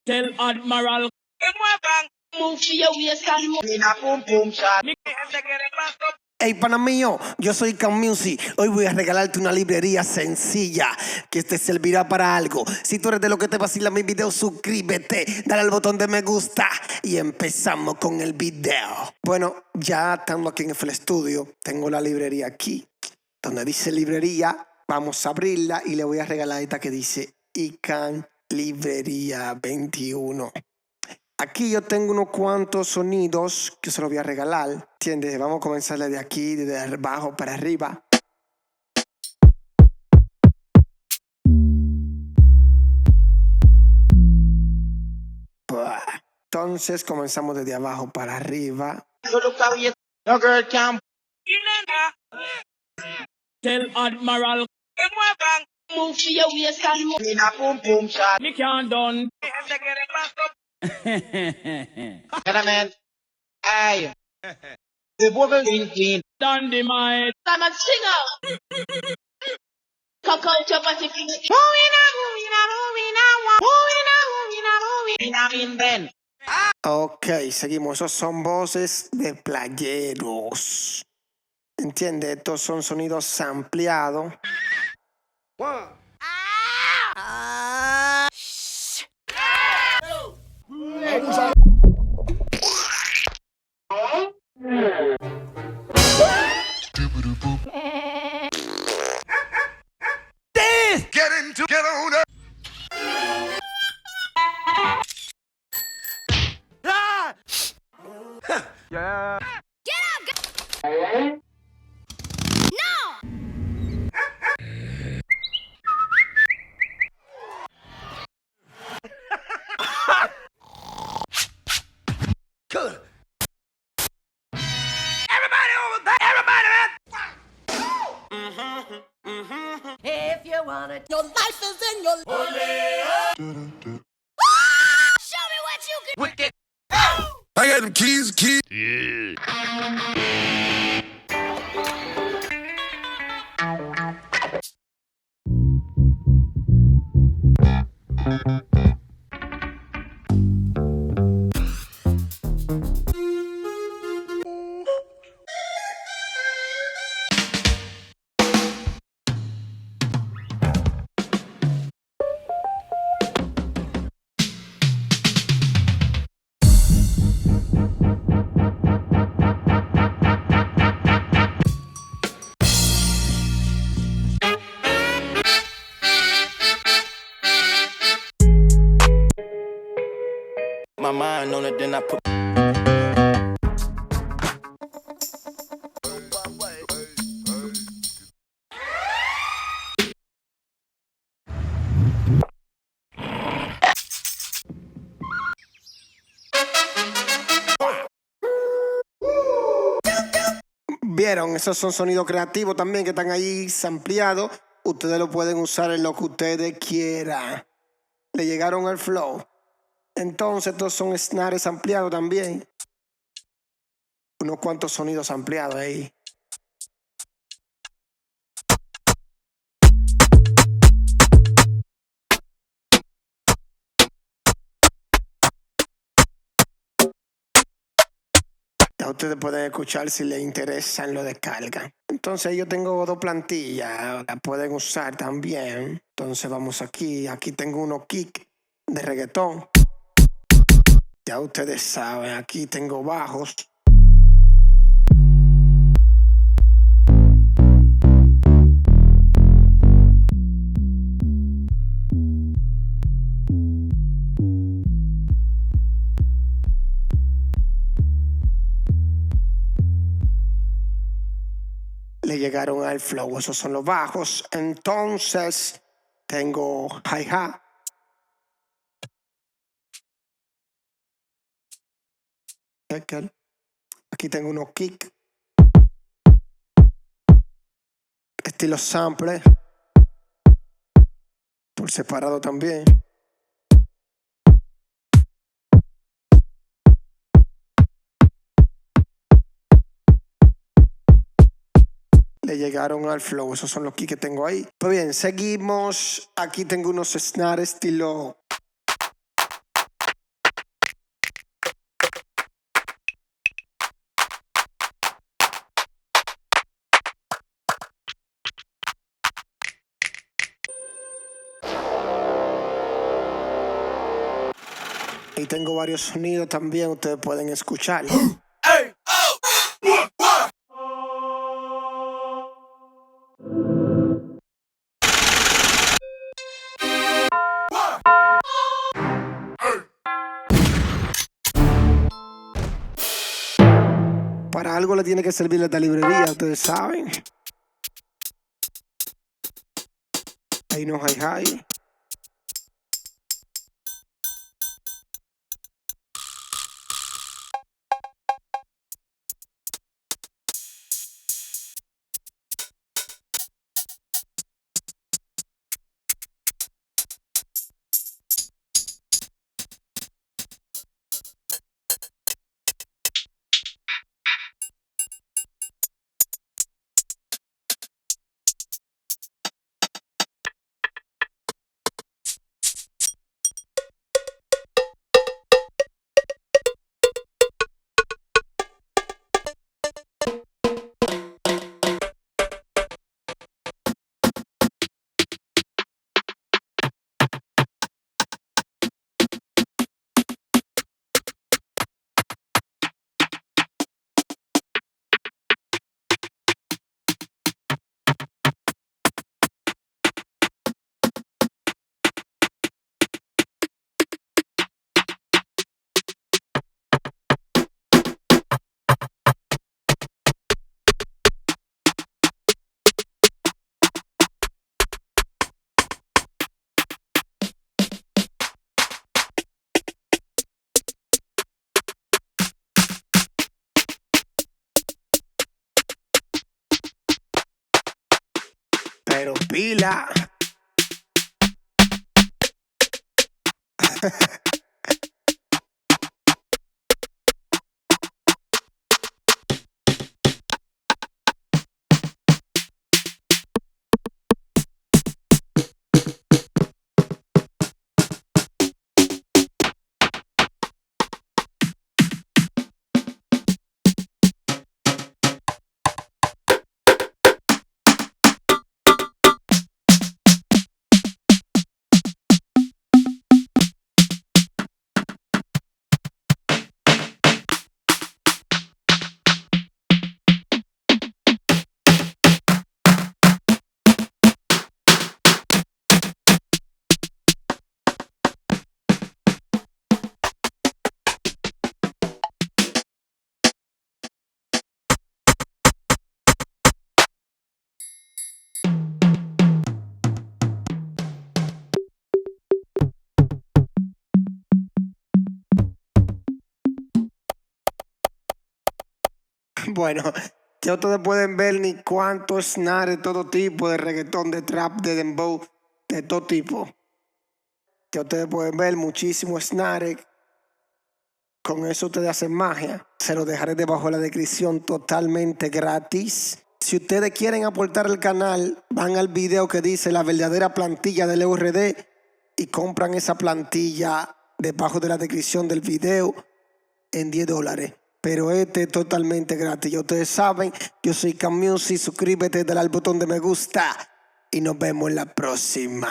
Tell Admiral. Move to your waist and move in a boom boom shot. Hey, pana mío, yo soy Can Music. Hoy voy a regalarte una librería sencilla que te servirá para algo. Si tú eres de lo que te vacila mi video, suscríbete, dale al botón de me gusta y empezamos con el video. Bueno, ya estando aquí en el estudio, tengo la librería aquí, donde dice librería. Vamos a abrirla y le voy a regalar esta que dice ICANN Librería 21. Aquí yo tengo unos cuantos sonidos que se los voy a regalar, ¿entiendes? Vamos a comenzar de aquí, desde abajo para arriba. Entonces comenzamos desde abajo para arriba. No girl can Tell Admiral. move to your waist and move in a boom boom shot. Me can't done. Man, aye. The Wolverine Queen. Dynamite. I'm a singer. Cock out your body, please. Moving then. Ok, seguimos. Esos son voces de playeros. ¿Entiendes? Estos son sonidos sampleados. Get on up. Yeah. Good. Everybody over there. Everybody. If you want it, your life is in your Show me what you can. Wicked. I got them keys. Yeah. My mind on it, then I put. ¿Vieron? Esos son sonidos creativos también que están ahí sampleados. Ustedes lo pueden usar en lo que ustedes quieran. Le llegaron al flow. Entonces estos son snares ampliados también. Unos cuantos sonidos ampliados ahí. Ya ustedes pueden escuchar si les interesan, lo descargan. Entonces yo tengo dos plantillas, la pueden usar también. Entonces vamos aquí. Aquí tengo unos kicks de reggaetón. Ya ustedes saben, aquí tengo bajos. Le llegaron al flow, esos son los bajos. Entonces tengo hi-hat. Aquí tengo unos kicks. Estilo sample. Por separado también. Le llegaron al flow, esos son los kicks que tengo ahí. Pues bien, seguimos. Aquí tengo unos snares estilo Y tengo varios sonidos también, ustedes pueden escuchar. Para algo le tiene que servir esta librería, ustedes saben. Ahí no hay. Pero pila. Bueno, ya ustedes pueden ver ni cuántos snares de todo tipo, de reggaetón, de trap, de dembow, de todo tipo. Ya ustedes pueden ver muchísimos snares. Con eso ustedes hacen magia. Se los dejaré debajo de la descripción totalmente gratis. Si ustedes quieren aportar al canal, van al video que dice la verdadera plantilla del EURD y compran esa plantilla debajo de la descripción del video en $10. Pero este es totalmente gratis. Ya ustedes saben, yo soy Cam Music. Suscríbete, dale al botón de me gusta y nos vemos en la próxima.